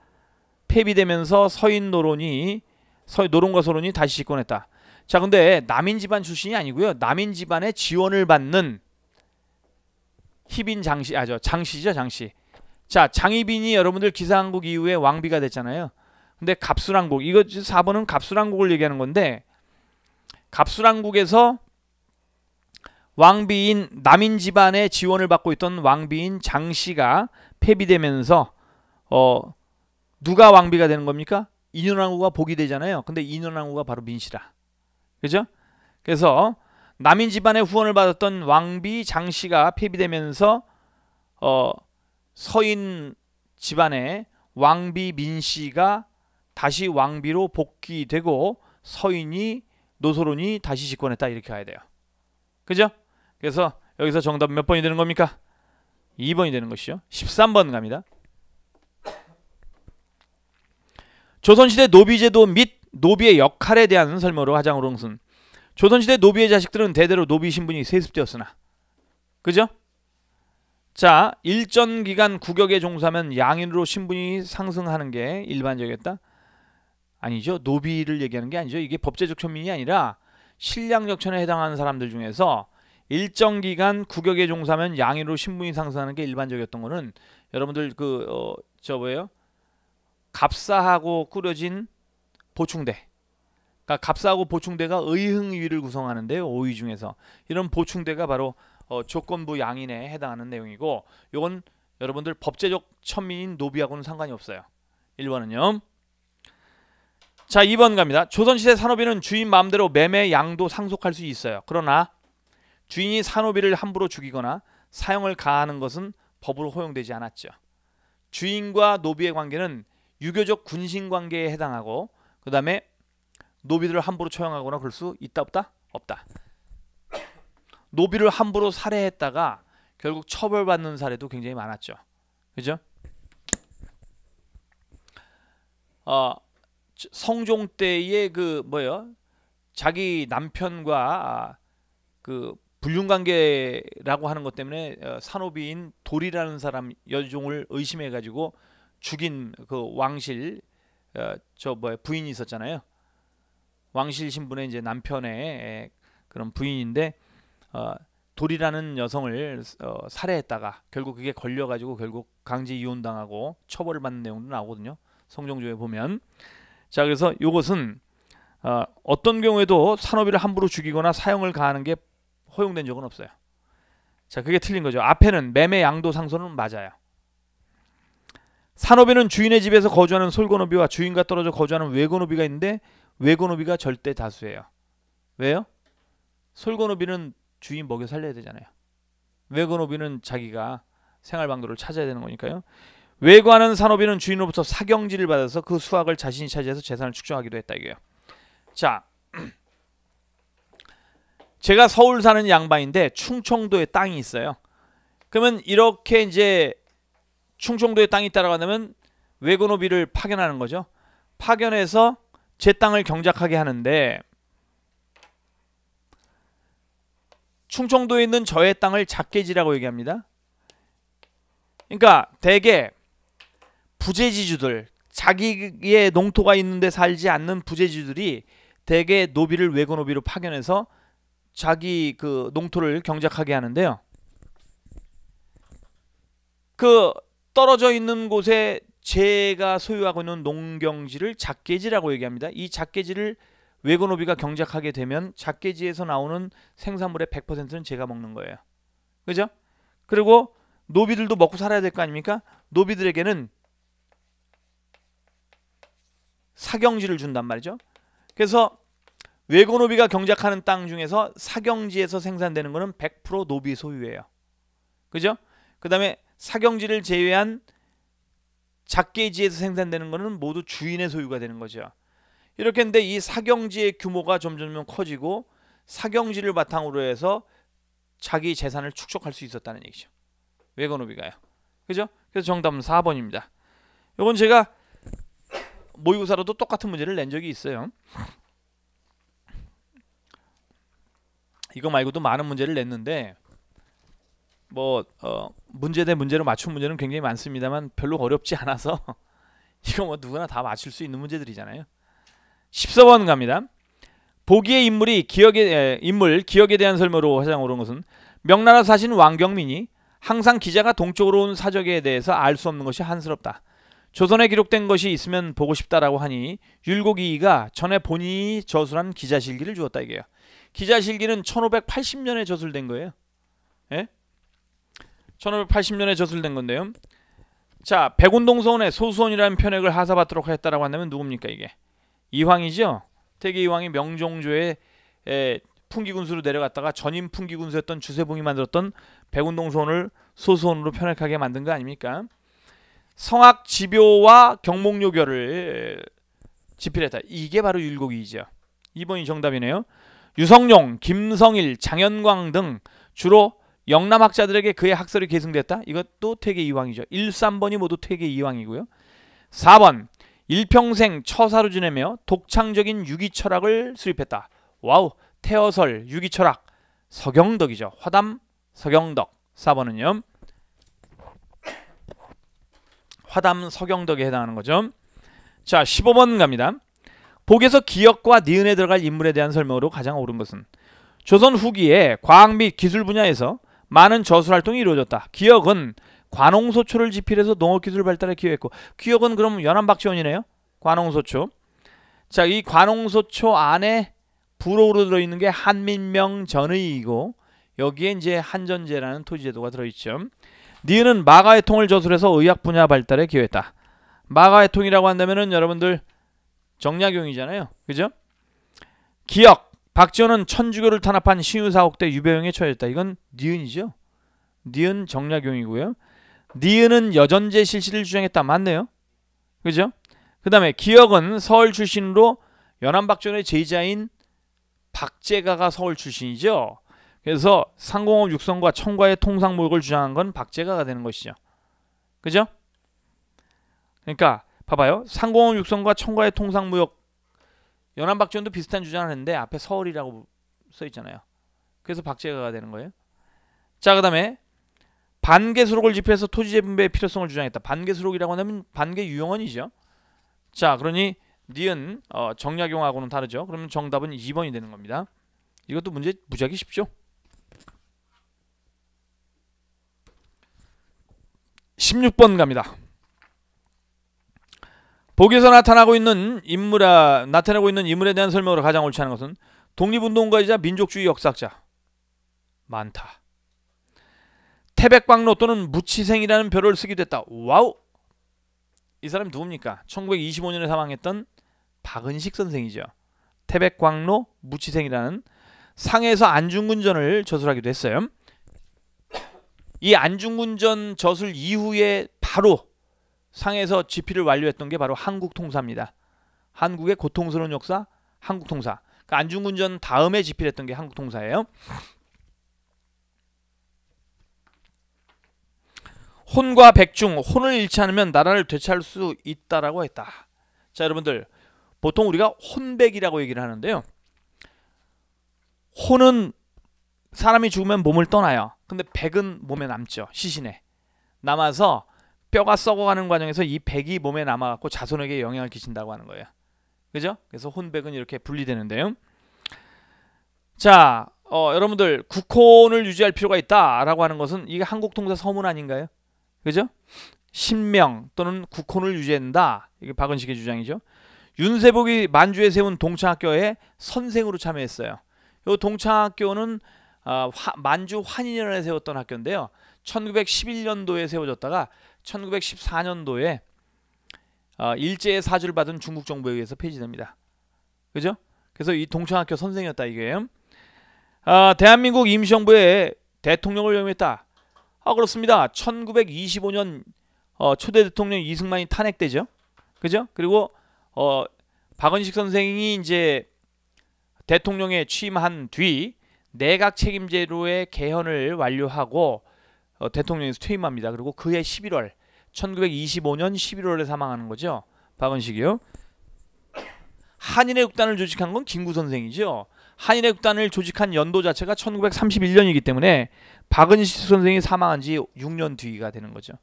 폐비되면서 서인 노론과 소론이 다시 집권했다. 자, 근데 남인 집안 출신이 아니고요. 남인 집안의 지원을 받는 희빈 장씨, 장씨죠, 장씨. 자, 장희빈이 여러분들 기사왕국 이후에 왕비가 됐잖아요. 근데 갑술왕국, 이거 4번은 갑술왕국을 얘기하는 건데 갑술왕국에서 왕비인 남인 집안의 지원을 받고 있던 왕비인 장씨가 폐비되면서 누가 왕비가 되는 겁니까? 인현왕후가 복이 되잖아요. 근데 인현왕후가 바로 민씨라. 그죠? 그래서 남인 집안의 후원을 받았던 왕비 장씨가 폐비되면서 서인 집안의 왕비 민씨가 다시 왕비로 복귀되고 서인이 노소론이 다시 집권했다, 이렇게 가야 돼요. 그죠? 그래서 여기서 정답 몇 번이 되는 겁니까? 2번이 되는 것이죠. 13번 갑니다. 조선시대 노비제도 및 노비의 역할에 대한 설명으로 가장 옳은 것은 조선시대 노비의 자식들은 대대로 노비 신분이 세습되었으나, 그죠? 자, 일전 기간 국역에 종사하면 양인으로 신분이 상승하는 게 일반적이었다? 아니죠. 노비를 얘기하는 게 아니죠. 이게 법제적 천민이 아니라 신량역천에 해당하는 사람들 중에서 일정 기간 국역에 종사하면 양인으로 신분이 상승하는 게 일반적이었던 거는 여러분들 뭐예요? 갑사하고 꾸려진 보충대. 그러니까 갑사하고 보충대가 의흥위를 구성하는데요. 5위 중에서 이런 보충대가 바로 조건부 양인에 해당하는 내용이고, 이건 여러분들 법제적 천민인 노비하고는 상관이 없어요. 1번은요. 자, 2번 갑니다. 조선시대 산호비는 주인 마음대로 매매 양도 상속할 수 있어요. 그러나 주인이 산호비를 함부로 죽이거나 사형을 가하는 것은 법으로 허용되지 않았죠. 주인과 노비의 관계는 유교적 군신관계에 해당하고, 그 다음에 노비들을 함부로 처형하거나 그럴 수 있다 없다? 없다. 노비를 함부로 살해했다가 결국 처벌받는 사례도 굉장히 많았죠. 그죠? 성종 때의 그 뭐예요? 자기 남편과 그 불륜관계라고 하는 것 때문에 산호비인 돌이라는 사람 여종을 의심해 가지고 죽인 그 왕실 부인이 있었잖아요. 왕실 신분의 이제 남편의 그런 부인인데 돌이라는 여성을 살해했다가 결국 그게 걸려가지고 결국 강제 이혼당하고 처벌을 받는 내용도 나오거든요. 성종조에 보면. 자, 그래서 이것은 어떤 경우에도 산호비를 함부로 죽이거나 사형을 가하는 게 허용된 적은 없어요. 자, 그게 틀린 거죠. 앞에는 매매 양도 상소는 맞아요. 산호비는 주인의 집에서 거주하는 솔거노비와 주인과 떨어져 거주하는 외거노비가 있는데 외거노비가 절대 다수예요. 왜요? 솔거노비는 주인 먹여 살려야 되잖아요. 외거노비는 자기가 생활방도를 찾아야 되는 거니까요. 외과하는 산호비는 주인으로부터 사경지를 받아서 그 수확을 자신이 차지해서 재산을 축적하기도 했다 이게요. 자, 제가 서울 사는 양반인데 충청도에 땅이 있어요. 그러면 이렇게 이제 충청도에 땅이 있다라고 하면 외거노비를 파견하는 거죠. 파견해서 제 땅을 경작하게 하는데, 충청도에 있는 저의 땅을 작계지라고 얘기합니다. 그러니까 대개 부재지주들, 자기의 농토가 있는데 살지 않는 부재지주들이 대개 노비를 외거노비로 파견해서 자기 그 농토를 경작하게 하는데요. 그 떨어져 있는 곳에 제가 소유하고 있는 농경지를 작계지라고 얘기합니다. 이 작계지를 외거노비가 경작하게 되면 작계지에서 나오는 생산물의 100%는 제가 먹는 거예요. 그죠? 그리고 노비들도 먹고 살아야 될 거 아닙니까? 노비들에게는 사경지를 준단 말이죠. 그래서 외거노비가 경작하는 땅 중에서 사경지에서 생산되는 거는 100% 노비 소유예요. 그죠? 그 다음에 사경지를 제외한 작계지에서 생산되는 거는 모두 주인의 소유가 되는 거죠. 이렇게 했는데 이 사경지의 규모가 점점 커지고 사경지를 바탕으로 해서 자기 재산을 축적할 수 있었다는 얘기죠. 외거노비가요. 그죠? 그래서 정답은 4번입니다. 이건 제가 모의고사로도 똑같은 문제를 낸 적이 있어요. 이거 말고도 많은 문제를 냈는데 문제 대 문제로 맞춘 문제는 굉장히 많습니다만 별로 어렵지 않아서 이거 뭐 누구나 다 맞출 수 있는 문제들이잖아요. 14번 갑니다. 보기의 기억에 대한 설명으로 가장 옳은 것은 명나라 사신 왕경민이 항상 기자가 동쪽으로 온 사적에 대해서 알 수 없는 것이 한스럽다. 조선에 기록된 것이 있으면 보고 싶다라고 하니 율곡이이가 전에 본인이 저술한 기자실기를 주었다 이게요. 기자실기는 1580년에 저술된 거예요. 예? 1580년에 저술된 건데요. 자, 백운동서원에 소수원이라는 편액을 하사받도록 했다라고 한다면 누굽니까 이게? 이황이죠. 태계 이황이 명종조의 풍기군수로 내려갔다가 전임 풍기군수였던 주세봉이 만들었던 백운동서원을 소수원으로 편액하게 만든 거 아닙니까? 성악 지묘와 경목요결을 집필했다. 이게 바로 율곡이죠. 2번이 정답이네요. 유성룡, 김성일, 장현광 등 주로 영남학자들에게 그의 학설이 계승됐다. 이것도 태계 이황이죠. 1, 3번이 모두 태계 이황이고요. 4번 일평생 처사로 지내며 독창적인 유기철학을 수립했다. 와우, 태어설, 유기철학, 서경덕이죠. 화담, 서경덕. 4번은요. 화담, 서경덕에 해당하는 거죠. 자, 15번 갑니다. 복에서 기역과 니은에 들어갈 인물에 대한 설명으로 가장 옳은 것은 조선 후기에 과학 및 기술 분야에서 많은 저술활동이 이루어졌다. 기역은 관홍소초를 집필해서 농업기술 발달에 기여했고, 기역은 그럼 연안박지원이네요. 관홍소초. 자, 이 관홍소초 안에 부록으로 들어있는 게 한민명전의이고 여기에 이제 한전제라는 토지제도가 들어있죠. 니은은 마가의 통을 저술해서 의학 분야 발달에 기여했다. 마가의 통이라고 한다면은 여러분들 정약용이잖아요. 그죠? 기억. 박지원은 천주교를 탄압한 신유사옥 때 유배형에 처해졌다. 이건 니은이죠. 니은 정약용이고요. 니은은 여전제 실시를 주장했다. 맞네요. 그죠? 그 다음에 기억은 서울 출신으로 연안박지원의 제자인 박제가가 서울 출신이죠. 그래서 상공업 육성과 청과의 통상무역을 주장한 건 박제가가 되는 것이죠. 그죠? 그러니까 봐봐요. 상공업 육성과 청과의 통상무역, 연안박지원도 비슷한 주장을 했는데 앞에 서울이라고 써 있잖아요. 그래서 박제가가 되는 거예요. 자, 그 다음에 반개수록을 집행해서 토지재 분배의 필요성을 주장했다. 반개수록이라고 하면 반개 유형언이죠. 자, 그러니 니은 정약용하고는 다르죠. 그러면 정답은 2번이 되는 겁니다. 이것도 문제 무지하게 쉽죠. 16번 갑니다. 보기에서 나타나고 있는 인물에 대한 설명으로 가장 옳지 않은 것은 독립운동가이자 민족주의 역사학자. 많다. 태백광로 또는 무치생이라는 별을 쓰기도 했다. 와우. 이 사람 누굽니까? 1925년에 사망했던 박은식 선생이죠. 태백광로 무치생이라는 상해에서 안중근전을 저술하기도 했어요. 이 안중근전 저술 이후에 바로 상해에서 집필을 완료했던 게 바로 한국통사입니다. 한국의 고통스러운 역사, 한국통사. 그러니까 안중근전 다음에 집필했던 게 한국통사예요. 혼과 백중, 혼을 잃지 않으면 나라를 되찾을 수 있다라고 했다. 자, 여러분들 보통 우리가 혼백이라고 얘기를 하는데요. 혼은 사람이 죽으면 몸을 떠나요. 근데 백은 몸에 남죠. 시신에 남아서 뼈가 썩어가는 과정에서 이 백이 몸에 남아갖고 자손에게 영향을 끼친다고 하는 거예요. 그죠? 그래서 혼백은 이렇게 분리되는데요. 자, 여러분들 국혼을 유지할 필요가 있다라고 하는 것은 이게 한국통사 서문 아닌가요? 그죠? 신명 또는 국혼을 유지한다. 이게 박은식의 주장이죠. 윤세복이 만주에 세운 동창학교에 선생으로 참여했어요. 이 동창학교는 만주 환인연에 세웠던 학교인데요. 1911년도에 세워졌다가 1914년도에 일제의 사주를 받은 중국 정부에 의해서 폐지됩니다. 그죠? 그래서 이 동창학교 선생이었다 이게요. 대한민국 임시정부의 대통령을 역임했다. 그렇습니다. 1925년 초대 대통령 이승만이 탄핵되죠. 그죠? 그리고 박은식 선생이 이제 대통령에 취임한 뒤 내각 책임제로의 개헌을 완료하고 대통령에서 퇴임합니다. 그리고 그해 11월 1925년 11월에 사망하는 거죠. 박은식이요. 한인의 국단을 조직한 건 김구 선생이죠. 한인의 국단을 조직한 연도 자체가 1931년이기 때문에 박은식 선생이 사망한 지 6년 뒤가 되는 거죠.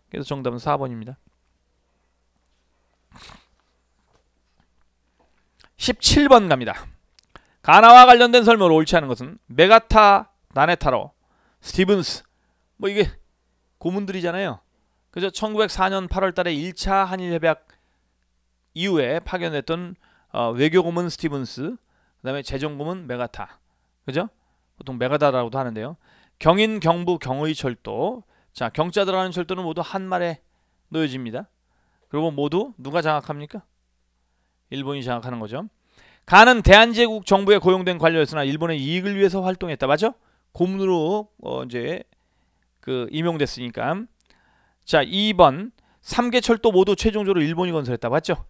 그래서 정답은 4번입니다. 17번 갑니다. 가나와 관련된 설명으로 옳지 않은 것은 메가타, 나네타로, 스티븐스 뭐 이게 고문들이잖아요. 그래서 1904년 8월 달에 1차 한일협약 이후에 파견됐던 외교고문 스티븐스, 그 다음에 재정고문 메가타. 그죠? 보통 메가다라고도 하는데요. 경인, 경부, 경의철도. 자, 경자 들어가는 철도는 모두 한 말에 놓여집니다. 그리고 모두 누가 장악합니까? 일본이 장악하는 거죠. 가는 대한제국 정부에 고용된 관료였으나 일본의 이익을 위해서 활동했다. 맞죠? 고문으로 이제 임용됐으니까. 자, 2번 3개 철도 모두 최종적으로 일본이 건설했다. 맞죠?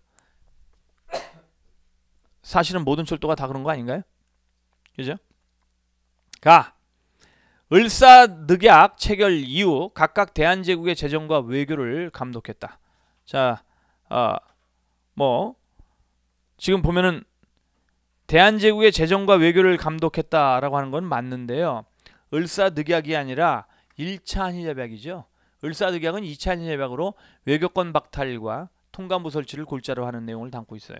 사실은 모든 철도가 다 그런 거 아닌가요? 그죠? 가. 을사늑약 체결 이후 각각 대한제국의 재정과 외교를 감독했다. 자, 지금 보면은 대한제국의 재정과 외교를 감독했다라고 하는 건 맞는데요. 을사늑약이 아니라 1차 한일협약이죠. 을사늑약은 2차 한일협약으로 외교권 박탈과 통감부 설치를 골자로 하는 내용을 담고 있어요.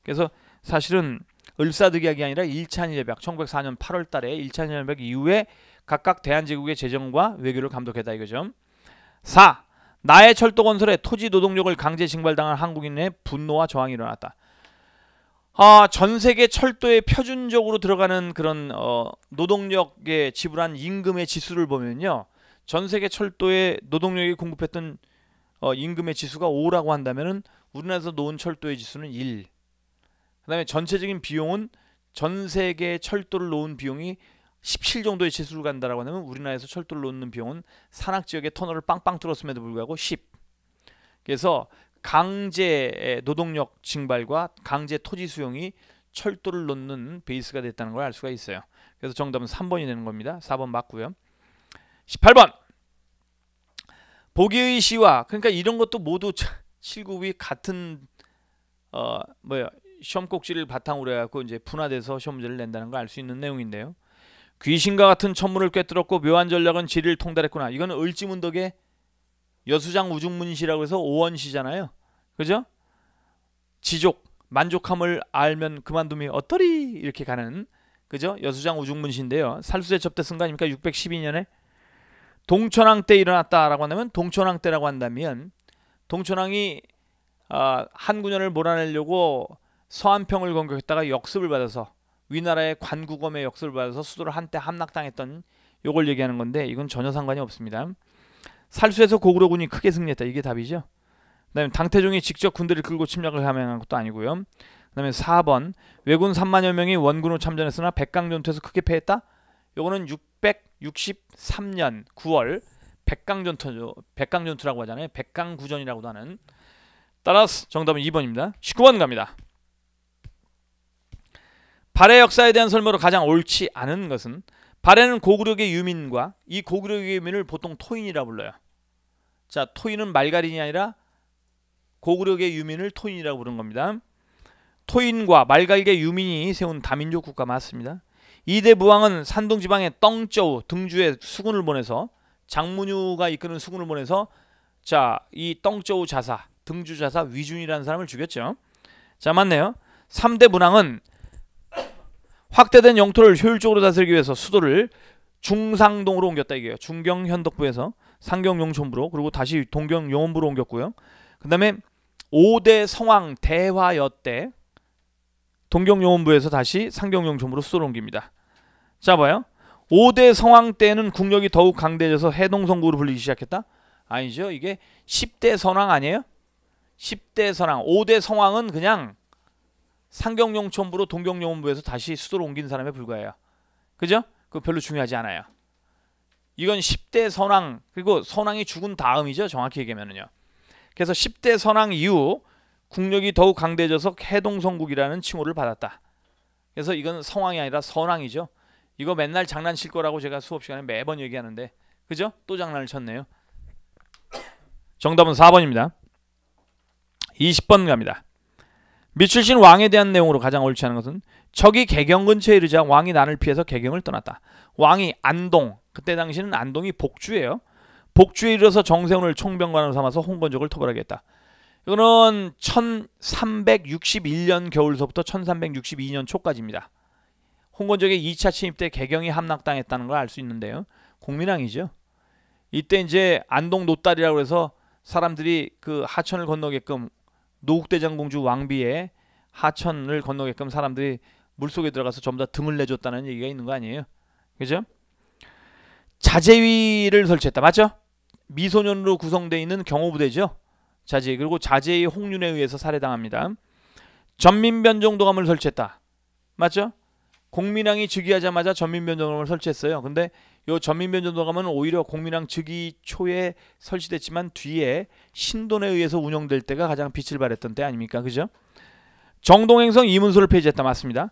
그래서 사실은 을사늑약이 아니라 1차 한일협약 1904년 8월 달에 1차 한일협약 이후에 각각 대한제국의 재정과 외교를 감독했다 이거죠. 4. 나해 철도 건설에 토지 노동력을 강제 징발당한 한국인의 분노와 저항이 일어났다. 전 세계 철도에 표준적으로 들어가는 그런 노동력에 지불한 임금의 지수를 보면요. 전 세계 철도에 노동력이 공급했던 임금의 지수가 5라고 한다면은 우리나라에서 놓은 철도의 지수는 1. 그다음에 전체적인 비용은 전 세계 철도를 놓은 비용이 17 정도의 지수를 간다라고 하면 우리나라에서 철도를 놓는 비용은 산악 지역의 터널을 빵빵 뚫었음에도 불구하고 10. 그래서 강제 노동력 징발과 강제 토지 수용이 철도를 놓는 베이스가 됐다는 걸 알 수가 있어요. 그래서 정답은 3번이 되는 겁니다. 4번 맞고요. 18번. 보기의 시와, 그러니까 이런 것도 모두 7급이 같은 시험 꼭지를 바탕으로 해갖고 이제 분화돼서 시험 문제를 낸다는 걸 알 수 있는 내용인데요. 귀신과 같은 천문을 꿰뚫었고 묘한 전략은 지리를 통달했구나. 이거는 을지문덕의 여수장 우중문시라고 해서 오원시잖아요. 그죠? 지족, 만족함을 알면 그만둠이 어떠리 이렇게 가는, 그죠? 여수장 우중문시인데요. 살수제 접대 쓴 거 아닙니까? 612년에 동천왕 때 일어났다라고 한다면, 동천왕 때라고 한다면 동천왕이 한군현을 몰아내려고 서안평을 공격했다가 역습을 받아서 위나라의 관구검의 역습을 받아서 수도를 한때 함락당했던 요걸 얘기하는 건데, 이건 전혀 상관이 없습니다. 살수에서 고구려군이 크게 승리했다. 이게 답이죠. 그 다음에 당태종이 직접 군대를 끌고 침략을 함양한 것도 아니고요. 그 다음에 4번. 왜군 3만여 명이 원군으로 참전했으나 백강전투에서 크게 패했다. 요거는 663년 9월 백강전투라고 하잖아요. 백강구전이라고도 하는. 따라서 정답은 2번입니다. 19번 갑니다. 발해 역사에 대한 설명으로 가장 옳지 않은 것은, 발해는 고구려의 유민과 이 고구려의 유민을 보통 토인이라 불러요. 자, 토인은 말갈인이 아니라 고구려의 유민을 토인이라고 부르는 겁니다. 토인과 말갈계 유민이 세운 다민족 국가 맞습니다. 이대 부왕은 산동지방의 떵저우 등주에 수군을 보내서, 장문유가 이끄는 수군을 보내서 이 떵저우 자사, 등주 자사 위준이라는 사람을 죽였죠. 자, 맞네요. 3대 문왕은 확대된 영토를 효율적으로 다스리기 위해서 수도를 중상동으로 옮겼다 이게요. 중경현덕부에서 상경용촌부로, 그리고 다시 동경용원부로 옮겼고요. 그 다음에 5대 성왕 대화여 때 동경용원부에서 다시 상경용촌부로 수도를 옮깁니다. 자, 봐요. 5대 성왕 때는 국력이 더욱 강대해져서 해동성국으로 불리기 시작했다? 아니죠. 이게 10대 선왕 아니에요? 10대 선왕. 5대 성왕은 그냥 상경용촌부로 동경용원부에서 다시 수도로 옮긴 사람에 불과해요. 그죠? 그거 별로 중요하지 않아요. 이건 10대 선왕, 그리고 선왕이 죽은 다음이죠. 정확히 얘기하면요. 그래서 10대 선왕 이후 국력이 더욱 강대해져서 해동성국이라는 칭호를 받았다. 그래서 이건 성왕이 아니라 선왕이죠. 이거 맨날 장난칠 거라고 제가 수업 시간에 매번 얘기하는데, 그죠? 또 장난을 쳤네요. 정답은 4번입니다. 20번 갑니다. 미출신 왕에 대한 내용으로 가장 옳지 않은 것은, 적이 개경 근처에 이르자 왕이 난을 피해서 개경을 떠났다. 왕이 안동, 그때 당시는 안동이 복주예요. 복주에 이르러서 정세훈을 총병관으로 삼아서 홍건적을 토벌하게 했다. 이거는 1361년 겨울서부터 1362년 초까지입니다. 홍건적의 2차 침입 때 개경이 함락당했다는 걸 알 수 있는데요. 공민왕이죠. 이때 이제 안동 노딸이라고 해서 사람들이 그 하천을 건너게끔, 노국대장공주 왕비의 하천을 건너게끔 사람들이 물속에 들어가서 전부 다 등을 내줬다는 얘기가 있는 거 아니에요. 그죠? 자제위를 설치했다. 맞죠? 미소년으로 구성되어 있는 경호부대죠. 자제위. 그리고 자제위 홍윤에 의해서 살해당합니다. 전민변정도감을 설치했다. 맞죠? 공민왕이 즉위하자마자 전민변정도감을 설치했어요. 근데 이 전민변정도감은 오히려 공민왕 즉위 초에 설치됐지만 뒤에 신돈에 의해서 운영될 때가 가장 빛을 발했던 때 아닙니까? 그죠? 정동행성 이문소를 폐지했다. 맞습니다.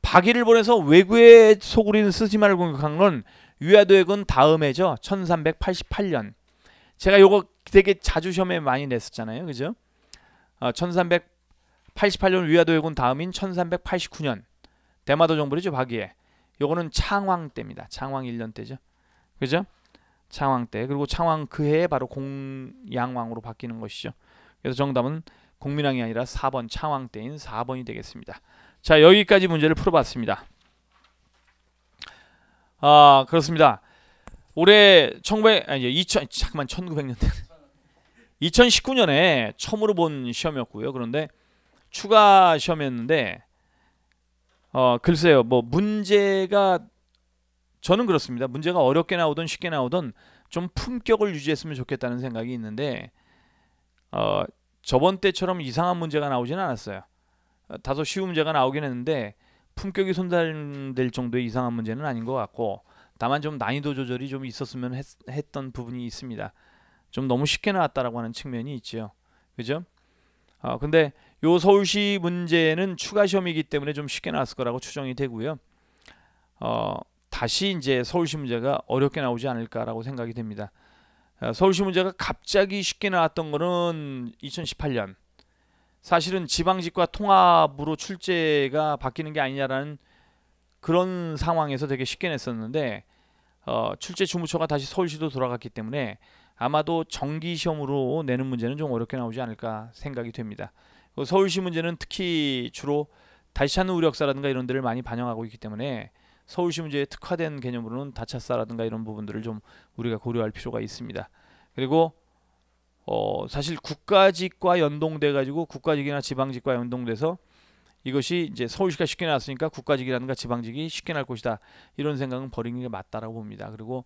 박이를 보내서 왜구의 소굴인 스지마를 공격한 건 위화도액은 다음해죠. 1388년. 제가 요거 되게 자주 시험에 많이 냈었잖아요. 그죠? 1388년 위화도액은 다음인 1389년. 대마도 정벌이죠. 박이에. 요거는 창왕 때입니다. 창왕 1년 때죠. 그죠? 창왕 때. 그리고 창왕 그 해에 바로 공양왕으로 바뀌는 것이죠. 그래서 정답은 공민왕이 아니라 4번 창왕 때인 4번이 되겠습니다. 자, 여기까지 문제를 풀어봤습니다. 그렇습니다. 올해 1900년대 2019년에 처음으로 본 시험이었고요. 그런데 추가 시험이었는데 글쎄요. 뭐 문제가 저는 그렇습니다. 문제가 어렵게 나오든 쉽게 나오든 좀 품격을 유지했으면 좋겠다는 생각이 있는데 어, 저번 때처럼 이상한 문제가 나오지는 않았어요. 다소 쉬운 문제가 나오긴 했는데 품격이 손달될 정도의 이상한 문제는 아닌 것 같고 다만 좀 난이도 조절이 좀 있었으면 했던 부분이 있습니다. 좀 너무 쉽게 나왔다라고 하는 측면이 있죠. 그죠? 근데 요 서울시 문제는 추가 시험이기 때문에 좀 쉽게 나왔을 거라고 추정이 되고요. 다시 이제 서울시 문제가 어렵게 나오지 않을까라고 생각이 됩니다. 서울시 문제가 갑자기 쉽게 나왔던 거는 2018년. 사실은 지방직과 통합으로 출제가 바뀌는 게 아니냐라는 그런 상황에서 되게 쉽게 냈었는데 출제 주무처가 다시 서울시도 돌아갔기 때문에 아마도 정기 시험으로 내는 문제는 좀 어렵게 나오지 않을까 생각이 됩니다. 서울시 문제는 특히 주로 다시 찾는 우리 역사라든가 이런 데를 많이 반영하고 있기 때문에 서울시 문제에 특화된 개념으로는 다차사라든가 이런 부분들을 좀 우리가 고려할 필요가 있습니다. 그리고 사실 국가직과 연동돼 가지고 국가직이나 지방직과 연동돼서 이것이 이제 서울시가 쉽게 나왔으니까 국가직이라든가 지방직이 쉽게 날 것이다 이런 생각은 버리는 게 맞다라고 봅니다. 그리고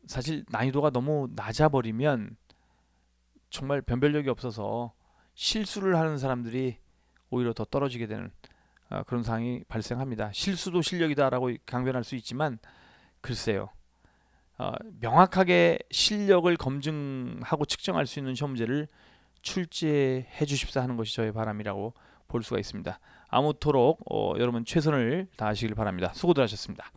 사실 난이도가 너무 낮아 버리면 정말 변별력이 없어서 실수를 하는 사람들이 오히려 더 떨어지게 되는 그런 상황이 발생합니다. 실수도 실력이다라고 강변할 수 있지만 글쎄요. 명확하게 실력을 검증하고 측정할 수 있는 시험 문제를 출제해 주십사 하는 것이 저의 바람이라고 볼 수가 있습니다. 아무쪼록 여러분 최선을 다하시길 바랍니다. 수고들 하셨습니다.